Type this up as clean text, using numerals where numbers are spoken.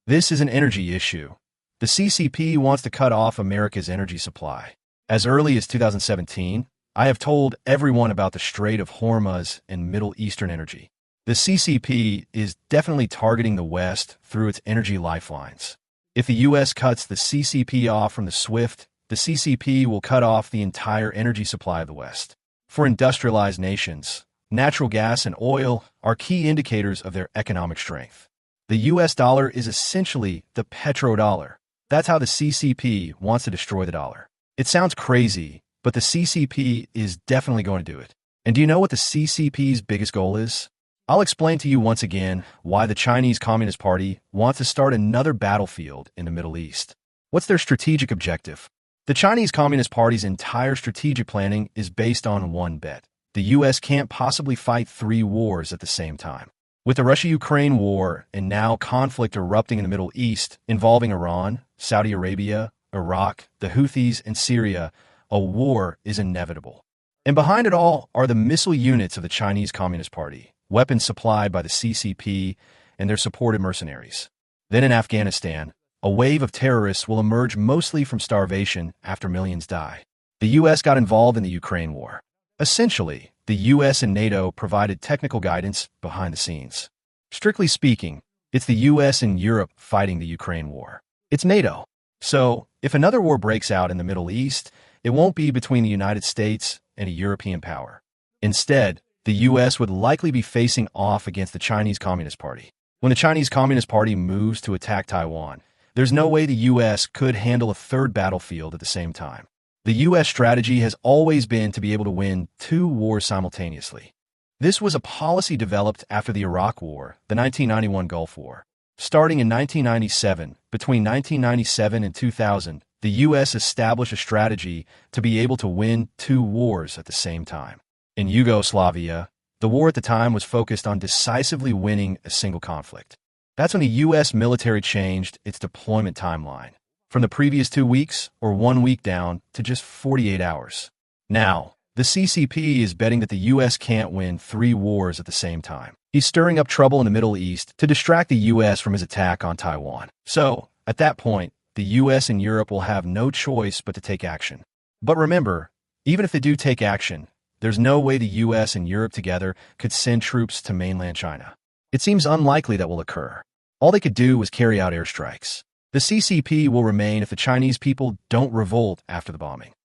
This is an energy issue. The CCP wants to cut off America's energy supply. As early as 2017, I have told everyone about the Strait of Hormuz and Middle Eastern energy. The CCP is definitely targeting the West through its energy lifelines. If the U.S. cuts the CCP off from the SWIFT, the CCP will cut off the entire energy supply of the West. For industrialized nations, natural gas and oil are key indicators of their economic strength. The U.S. dollar is essentially the petrodollar. That's how the CCP wants to destroy the dollar. It sounds crazy, but the CCP is definitely going to do it. And do you know what the CCP's biggest goal is? I'll explain to you once again why the Chinese Communist Party wants to start another battlefield in the Middle East. What's their strategic objective? The Chinese Communist Party's entire strategic planning is based on one bet. The U.S. can't possibly fight 3 wars at the same time. With the Russia-Ukraine war and now conflict erupting in the Middle East involving Iran, Saudi Arabia, Iraq, the Houthis, and Syria, a war is inevitable. And behind it all are the missile units of the Chinese Communist Party, weapons supplied by the CCP and their supported mercenaries. Then in Afghanistan, a wave of terrorists will emerge mostly from starvation after millions die. The U.S. got involved in the Ukraine war. Essentially, the U.S. and NATO provided technical guidance behind the scenes. Strictly speaking, it's the U.S. and Europe fighting the Ukraine war. It's NATO. So, if another war breaks out in the Middle East, it won't be between the United States and a European power. Instead, the U.S. would likely be facing off against the Chinese Communist Party. When the Chinese Communist Party moves to attack Taiwan, there's no way the U.S. could handle a third battlefield at the same time. The U.S. strategy has always been to be able to win 2 wars simultaneously. This was a policy developed after the Iraq War, the 1991 Gulf War. Starting in 1997, between 1997 and 2000, the U.S. established a strategy to be able to win 2 wars at the same time. In Yugoslavia, the war at the time was focused on decisively winning a single conflict. That's when the U.S. military changed its deployment timeline, from the previous 2 weeks, or 1 week down, to just 48 hours. Now, the CCP is betting that the U.S. can't win 3 wars at the same time. He's stirring up trouble in the Middle East to distract the U.S. from his attack on Taiwan. So, at that point, the U.S. and Europe will have no choice but to take action. But remember, even if they do take action, there's no way the U.S. and Europe together could send troops to mainland China. It seems unlikely that will occur. All they could do was carry out airstrikes. The CCP will remain if the Chinese people don't revolt after the bombing.